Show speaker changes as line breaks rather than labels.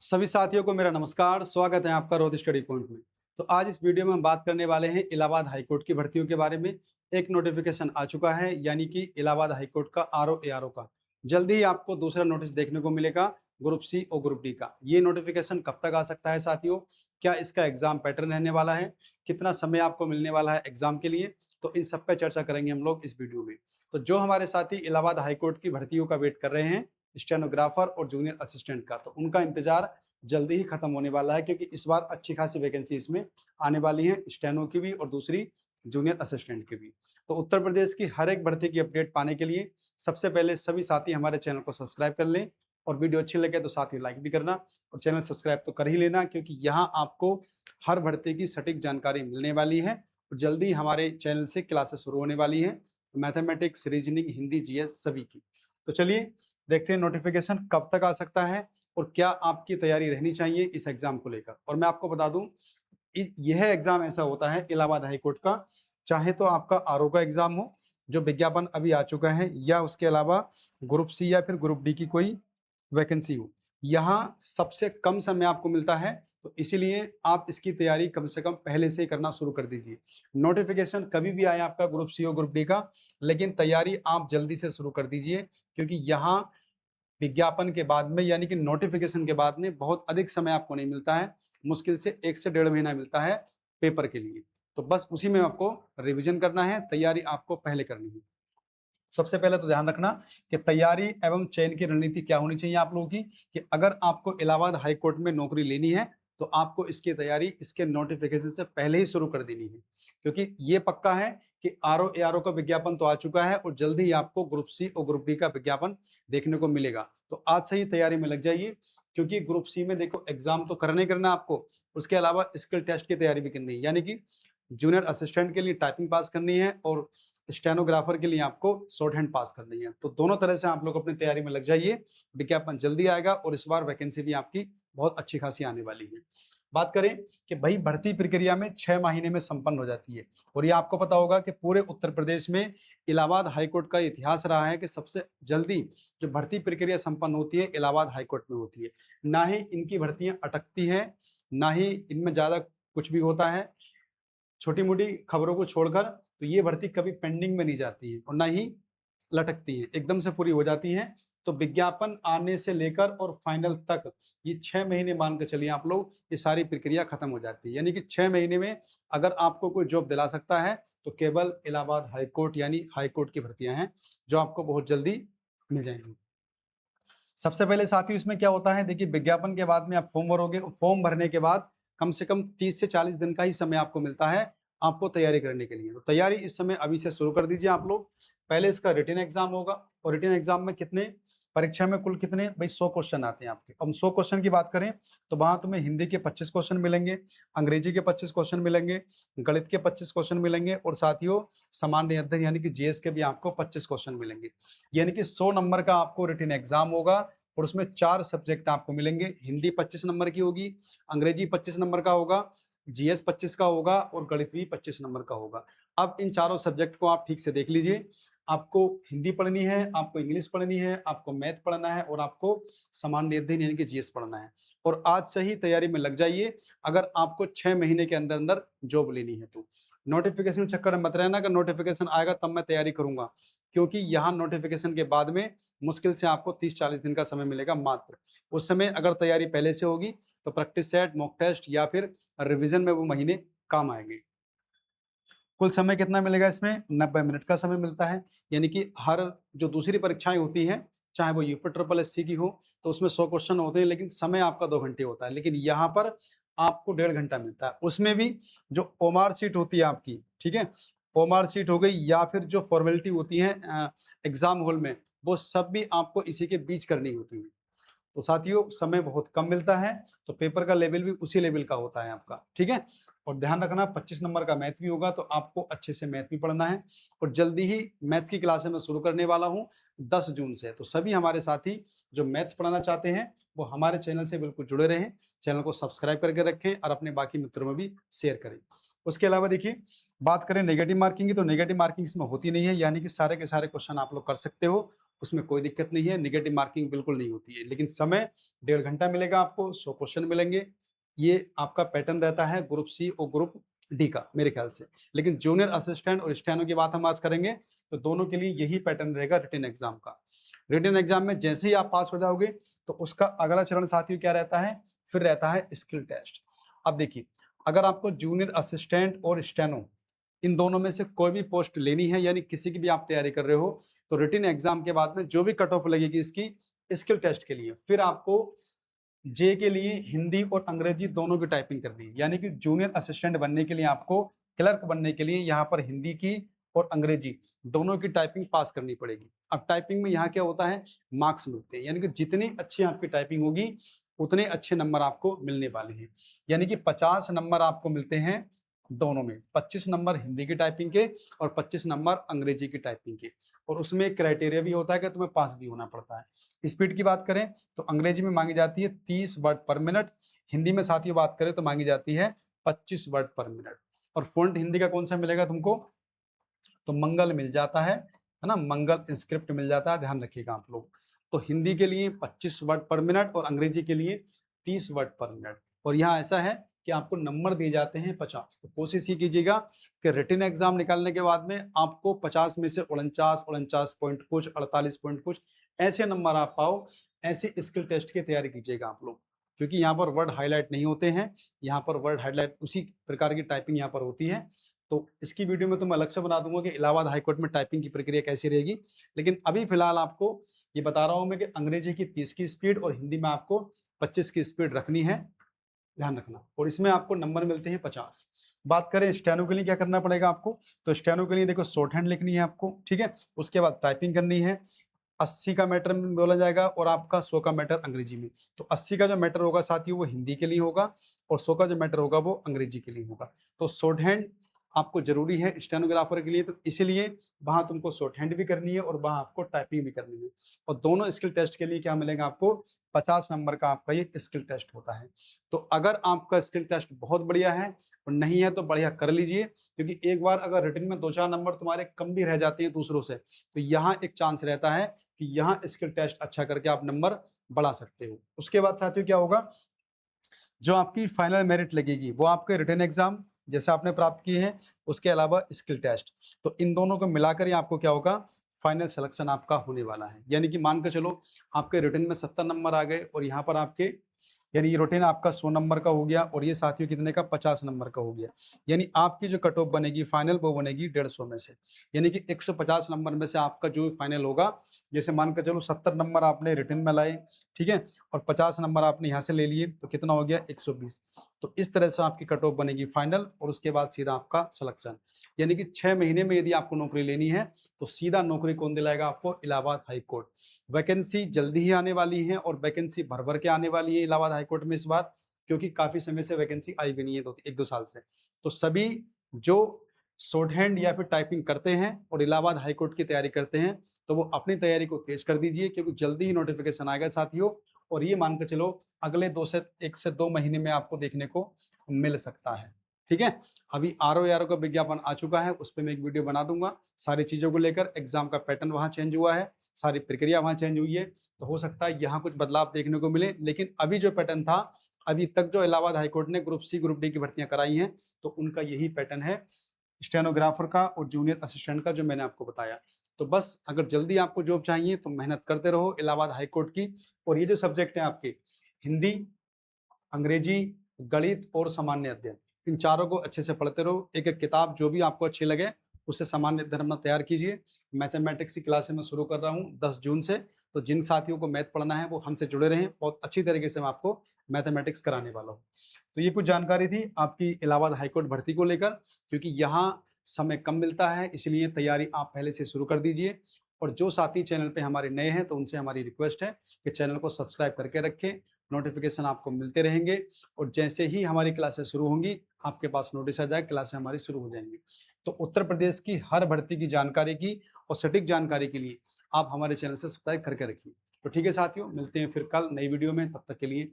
सभी साथियों को मेरा नमस्कार। स्वागत है आपका रोज स्टडी पॉइंट में। तो आज इस वीडियो में हम बात करने वाले हैं इलाहाबाद हाईकोर्ट की भर्तियों के बारे में। एक नोटिफिकेशन आ चुका है, यानी कि इलाहाबाद हाईकोर्ट का आरओ एआरओ का। जल्दी ही आपको दूसरा नोटिस देखने को मिलेगा ग्रुप सी और ग्रुप डी का। ये नोटिफिकेशन कब तक आ सकता है साथियों, क्या इसका एग्जाम पैटर्न रहने वाला है, कितना समय आपको मिलने वाला है एग्जाम के लिए, तो इन सब पर चर्चा करेंगे हम लोग इस वीडियो में। तो जो हमारे साथी इलाहाबाद हाईकोर्ट की भर्तियों का वेट कर रहे हैं, स्टेनोग्राफर और जूनियर असिस्टेंट का, तो उनका इंतजार जल्दी ही खत्म होने वाला है, क्योंकि इस बार अच्छी खासी वैकेंसी इसमें आने वाली है, स्टेनो की भी और दूसरी जूनियर असिस्टेंट की भी। तो उत्तर प्रदेश की हर एक भर्ती की अपडेट पाने के लिए सबसे पहले सभी साथी हमारे चैनल को सब्सक्राइब कर लें, और वीडियो अच्छी लगे तो साथ ही लाइक भी करना और चैनल सब्सक्राइब तो कर ही लेना, क्योंकि यहाँ आपको हर भर्ती की सटीक जानकारी मिलने वाली है। और जल्दी हमारे चैनल से क्लासेस शुरू होने वाली है, मैथमेटिक्स, रीजनिंग, हिंदी, जीएस सभी की। तो चलिए देखते हैं नोटिफिकेशन कब तक आ सकता है और क्या आपकी तैयारी रहनी चाहिए इस एग्जाम को लेकर। और मैं आपको बता दूं, यह एग्जाम ऐसा होता है इलाहाबाद हाईकोर्ट का, चाहे तो आपका आरओ का एग्जाम हो जो विज्ञापन अभी आ चुका है, या उसके अलावा ग्रुप सी या फिर ग्रुप डी की कोई वैकेंसी हो, यहाँ सबसे कम समय आपको मिलता है। तो इसीलिए आप इसकी तैयारी कम से कम पहले से ही करना शुरू कर दीजिए। नोटिफिकेशन कभी भी आए आपका ग्रुप सी और ग्रुप डी का, लेकिन तैयारी आप जल्दी से शुरू कर दीजिए, क्योंकि यहाँ विज्ञापन के बाद में, यानी कि नोटिफिकेशन के बाद में बहुत अधिक समय आपको नहीं मिलता है। मुश्किल से 1 से 1.5 महीना मिलता है पेपर के लिए। तो बस उसी में आपको रिवीजन करना है, तैयारी आपको पहले करनी है। सबसे पहले तो ध्यान रखना कि तैयारी एवं चयन की रणनीति क्या होनी चाहिए आप लोगों की, कि अगर आपको इलाहाबाद हाईकोर्ट में नौकरी लेनी है तो आपको इसकी तैयारी इसके नोटिफिकेशन से पहले ही शुरू कर देनी है, क्योंकि ये पक्का है कि आरओ एआरओ का विज्ञापन तो आ चुका है और जल्दी ही आपको ग्रुप सी और ग्रुप डी का विज्ञापन देखने को मिलेगा। तो आज से ही तैयारी में लग जाइए, क्योंकि ग्रुप सी में देखो एग्जाम तो करना ही करना आपको, उसके अलावा स्किल टेस्ट की तैयारी भी करनी है, यानी कि जूनियर असिस्टेंट के लिए टाइपिंग पास करनी है और स्टेनोग्राफर के लिए आपको शॉर्ट हैंड पास करनी है। तो दोनों तरह से आप लोग अपनी तैयारी में लग जाइए, विज्ञापन जल्दी आएगा और इस बार वैकेंसी भी आपकी बहुत अच्छी खासी आने वाली है। बात करें कि भाई भर्ती प्रक्रिया में 6 महीने में संपन्न हो जाती है, और ये आपको पता होगा कि पूरे उत्तर प्रदेश में इलाहाबाद हाईकोर्ट का इतिहास रहा है कि सबसे जल्दी जो भर्ती प्रक्रिया संपन्न होती है इलाहाबाद हाईकोर्ट में होती है। ना ही इनकी भर्तियां अटकती हैं, ना ही इनमें ज्यादा कुछ भी होता है। छोटी मोटी खबरों को छोड़कर तो ये भर्ती कभी पेंडिंग में नहीं जाती है और ना ही लटकती है, एकदम से पूरी हो जाती है। तो विज्ञापन आने से लेकर और फाइनल तक ये 6 महीने मान के चलिए आप लोग, ये सारी प्रक्रिया खत्म हो जाती है। यानी कि 6 महीने में अगर आपको कोई जॉब दिला सकता है तो केवल इलाहाबाद हाईकोर्ट, यानी हाईकोर्ट की भर्तियां हैं जो आपको बहुत जल्दी मिल जाएंगी। सबसे पहले साथियों इसमें क्या होता है, देखिए विज्ञापन के बाद में आप फॉर्म भरोगे, फॉर्म भरने के बाद कम से कम 30 से 40 दिन का ही समय आपको मिलता है आपको तैयारी करने के लिए। तो तैयारी इस समय अभी से शुरू कर दीजिए आप लोग। पहले इसका रिटन एग्जाम होगा, और रिटन एग्जाम में कितने, परीक्षा में कुल कितने भाई 100 क्वेश्चन आते हैं आपके। अब 100 क्वेश्चन की बात करें तो वहां तुम्हें हिंदी के 25 क्वेश्चन मिलेंगे, अंग्रेजी के 25 क्वेश्चन मिलेंगे, गणित के 25 क्वेश्चन मिलेंगे, और साथियों सामान्य अध्ययन यानी कि जीएस के भी आपको 25 क्वेश्चन मिलेंगे। यानी कि 100 नंबर का आपको रिटन एग्जाम होगा, और उसमें 4 सब्जेक्ट आपको मिलेंगे। हिंदी 25 नंबर की होगी, अंग्रेजी 25 नंबर का होगा, जीएस 25 का होगा, और गणित भी 25 नंबर का होगा। अब इन चारों सब्जेक्ट को आप ठीक से देख लीजिए। आपको हिंदी पढ़नी है, आपको इंग्लिश पढ़नी है, आपको मैथ पढ़ना है, और आपको सामान्य अध्ययन यानी कि जीएस पढ़ना है। और आज से ही तैयारी में लग जाइए अगर आपको 6 महीने के अंदर अंदर जॉब लेनी है तो। नोटिफिकेशन चक्कर में मत रहना कि नोटिफिकेशन आएगा तब मैं तैयारी करूंगा, क्योंकि यहाँ नोटिफिकेशन के बाद में मुश्किल से आपको 30-40 दिन का समय मिलेगा मात्र। उस समय अगर तैयारी पहले से होगी तो प्रैक्टिस सेट, मॉक टेस्ट या फिर रिवीजन में वो महीने काम आएंगे। कुल समय कितना मिलेगा इसमें, 90 मिनट का समय मिलता है। यानी कि हर जो दूसरी परीक्षाएं होती हैं, चाहे वो यूपी ट्रिपल एससी की हो, तो उसमें 100 क्वेश्चन होते हैं, लेकिन समय आपका 2 घंटे होता है। लेकिन यहाँ पर आपको 1.5 घंटा मिलता है। उसमें भी जो ओमार सीट होती है आपकी, ठीक है, ओमार सीट हो गई या फिर जो फॉर्मेलिटी होती है एग्जाम हॉल में, वो सब भी आपको इसी के बीच करनी होती है। तो साथियों समय बहुत कम मिलता है, तो पेपर का लेवल भी उसी लेवल का होता है आपका, ठीक है। और ध्यान रखना 25 नंबर का मैथ भी होगा, तो आपको अच्छे से मैथ भी पढ़ना है। और जल्दी ही मैथ्स की क्लासें मैं शुरू करने वाला हूं 10 जून से। तो सभी हमारे साथी जो मैथ्स पढ़ाना चाहते हैं वो हमारे चैनल से बिल्कुल जुड़े रहें, चैनल को सब्सक्राइब करके रखें और अपने बाकी मित्रों में भी शेयर करें। उसके अलावा देखिए, बात करें नेगेटिव मार्किंग की, तो नेगेटिव मार्किंग इसमें होती नहीं है, यानी कि सारे के सारे क्वेश्चन आप लोग कर सकते हो उसमें कोई दिक्कत नहीं है, नेगेटिव मार्किंग बिल्कुल नहीं होती है। लेकिन समय 1.5 घंटा मिलेगा आपको, 100 क्वेश्चन मिलेंगे। ये आपका पैटर्न रहता है ग्रुप सी और ग्रुप डी का मेरे ख्याल से। लेकिन जूनियर असिस्टेंट और स्टेनो की बात हम आज करेंगे तो दोनों के लिए यही पैटर्न रहेगा रिटन एग्जाम का। रिटन एग्जाम में जैसे ही आप पास हो जाओगे तो उसका अगला चरण साथियों क्या रहता है, फिर रहता है स्किल टेस्ट। अब देखिए, अगर आपको जूनियर असिस्टेंट और स्टेनो इन दोनों में से कोई भी पोस्ट लेनी है, यानी किसी की भी आप तैयारी कर रहे हो, तो रिटन एग्जाम के बाद में जो भी कट ऑफ लगेगी इसकी स्किल टेस्ट के लिए, फिर आपको जे के लिए हिंदी और अंग्रेजी दोनों की टाइपिंग करनी है। यानी कि जूनियर असिस्टेंट बनने के लिए आपको, क्लर्क बनने के लिए यहाँ पर हिंदी की और अंग्रेजी दोनों की टाइपिंग पास करनी पड़ेगी। अब टाइपिंग में यहाँ क्या होता है, मार्क्स मिलते हैं, यानी कि जितनी अच्छी आपकी टाइपिंग होगी उतने अच्छे नंबर आपको मिलने वाले हैं। यानी कि 50 नंबर आपको मिलते हैं दोनों में, 25 नंबर हिंदी की टाइपिंग के और 25 नंबर अंग्रेजी की टाइपिंग के। और उसमें क्राइटेरिया भी होता है कि तुम्हें पास भी होना पड़ता है। स्पीड की बात करें तो अंग्रेजी में मांगी जाती है 30 वर्ड पर मिनट, हिंदी में साथियों बात करें तो मांगी जाती है 25 वर्ड पर मिनट। और फॉन्ट हिंदी का कौन सा मिलेगा तुमको, तो मंगल मिल जाता है ना, मंगल इंस्क्रिप्ट मिल जाता है, ध्यान रखिएगा आप लोग। तो हिंदी के लिए 25 वर्ड पर मिनट और अंग्रेजी के लिए 30 वर्ड पर मिनट। और यहाँ ऐसा है कि आपको नंबर दिए जाते हैं 50। तो कोशिश ये कीजिएगा कि रिटन एग्जाम निकालने के बाद में आपको 50 में से 49 पॉइंट कुछ, 48 पॉइंट कुछ ऐसे नंबर आप पाओ। ऐसे स्किल टेस्ट की तैयारी कीजिएगा आप लोग, क्योंकि यहाँ पर वर्ड हाईलाइट नहीं होते हैं, यहाँ पर वर्ड हाईलाइट उसी प्रकार की टाइपिंग यहाँ पर होती है। तो इसकी वीडियो में तो मैं अलग से बना दूंगा कि इलाहाबाद हाईकोर्ट में टाइपिंग की प्रक्रिया कैसी रहेगी। लेकिन अभी फिलहाल आपको ये बता रहा हूं मैं कि अंग्रेजी की 30 की स्पीड और हिंदी में आपको 25 की स्पीड रखनी है, ध्यान रखना। और इसमें आपको नंबर मिलते हैं 50। बात करें स्टेनो के लिए क्या करना पड़ेगा आपको, तो स्टेनो के लिए देखो शॉर्ट हैंड लिखनी है आपको, ठीक है। उसके बाद टाइपिंग करनी है। 80 का मैटर में बोला जाएगा और आपका 100 का मैटर अंग्रेजी में। तो 80 का जो मैटर होगा साथियों वो हिंदी के लिए होगा और 100 का जो मैटर होगा वो अंग्रेजी के लिए होगा। तो शॉर्ट हैंड आपको जरूरी है स्टेनोग्राफर के लिए, तो इसीलिए वहां तुमको शॉर्ट हैंड भी करनी है और वहां आपको टाइपिंग भी करनी है। और दोनों स्किल टेस्ट के लिए क्या मिलेगा आपको, 50 नंबर का आपका ये स्किल टेस्ट होता है। तो अगर आपका स्किल टेस्ट बहुत बढ़िया है और नहीं है तो बढ़िया कर लीजिए, क्योंकि एक बार अगर रिटन में 2-4 नंबर तुम्हारे कम भी रह जाते हैं दूसरों से, तो यहाँ एक चांस रहता है कि यहाँ स्किल टेस्ट अच्छा करके आप नंबर बढ़ा सकते हो। उसके बाद साथियों क्या होगा, जो आपकी फाइनल मेरिट लगेगी वो आपके रिटन एग्जाम जैसे आपने प्राप्त किए हैं, उसके अलावा स्किल टेस्ट। तो इन दोनों को मिलाकर ही आपको क्या होगा, फाइनल सिलेक्शन आपका होने वाला है। यानी कि मान के चलो आपके रिटन में 70 नंबर आ गए और यहाँ पर आपके, यानी ये रूटीन आपका 100 नंबर का हो गया और ये साथियों कितने का, 50 नंबर का हो गया। यानी आपकी जो कट ऑफ बनेगी फाइनल वो बनेगी 150 में से। यानी कि 150 नंबर में से आपका जो फाइनल होगा, जैसे मान कर चलो 70 नंबर आपने रिटन में लाए, ठीक है, और 50 नंबर आपने यहाँ से ले लिए, तो कितना हो गया 120। तो इस तरह से आपकी कट ऑफ बनेगी फाइनल और उसके बाद सीधा आपका सिलेक्शन। यानी कि 6 महीने में यदि आपको नौकरी लेनी है तो सीधा नौकरी कौन दिलाएगा आपको, इलाहाबाद हाई कोर्ट। वैकेंसी जल्दी ही आने वाली है और वैकेंसी भर भर के आने वाली है इलाहाबाद हाईकोर्ट में इस बार, क्योंकि काफी समय से वैकेंसी आई भी नहीं है, 1-2 साल से। तो सभी जो शॉर्ट हैंड या फिर टाइपिंग करते हैं और इलाहाबाद हाईकोर्ट की तैयारी करते हैं तो वो अपनी तैयारी को तेज कर दीजिए, क्योंकि जल्दी ही नोटिफिकेशन आएगा साथियों। और ये मान के चलो अगले 1 से 2 महीने में आपको देखने को मिल सकता है, ठीक है। अभी आरओ का विज्ञापन आ चुका है, उस पर मैं एक वीडियो बना दूंगा सारी चीजों को लेकर। एग्जाम का पैटर्न वहां चेंज हुआ है, सारी प्रक्रिया वहां चेंज हुई है, तो हो सकता है यहाँ कुछ बदलाव देखने को मिले। लेकिन अभी जो पैटर्न था, अभी तक जो इलाहाबाद हाईकोर्ट ने ग्रुप सी ग्रुप डी की भर्तियां कराई हैं, तो उनका यही पैटर्न है स्टेनोग्राफर का और जूनियर असिस्टेंट का, जो मैंने आपको बताया। तो बस अगर जल्दी आपको जॉब चाहिए तो मेहनत करते रहो इलाहाबाद हाईकोर्ट की। और ये जो सब्जेक्ट है आपके, हिंदी, अंग्रेजी, गणित और सामान्य अध्ययन, इन चारों को अच्छे से पढ़ते रहो। एक एक किताब जो भी आपको अच्छी लगे उससे सामान्य अध्ययन अपना तैयार कीजिए। मैथमेटिक्स की क्लासें मैं शुरू कर रहा हूँ 10 जून से, तो जिन साथियों को मैथ पढ़ना है वो हमसे जुड़े रहें, बहुत अच्छी तरीके से मैं आपको मैथमेटिक्स कराने वाला हूँ। तो ये कुछ जानकारी थी आपकी इलाहाबाद हाईकोर्ट भर्ती को लेकर, क्योंकि यहाँ समय कम मिलता है, इसलिए तैयारी आप पहले से शुरू कर दीजिए। और जो साथी चैनल पे हमारे नए हैं तो उनसे हमारी रिक्वेस्ट है कि चैनल को सब्सक्राइब करके रखें, नोटिफिकेशन आपको मिलते रहेंगे। और जैसे ही हमारी क्लासेस शुरू होंगी आपके पास नोटिस आ जाए, क्लासें हमारी शुरू हो जाएंगी। तो उत्तर प्रदेश की हर भर्ती की जानकारी की और सटीक जानकारी के लिए आप हमारे चैनल से सब्सक्राइब करके रखिए। तो ठीक है साथियों, मिलते हैं फिर कल नई वीडियो में, तब तक के लिए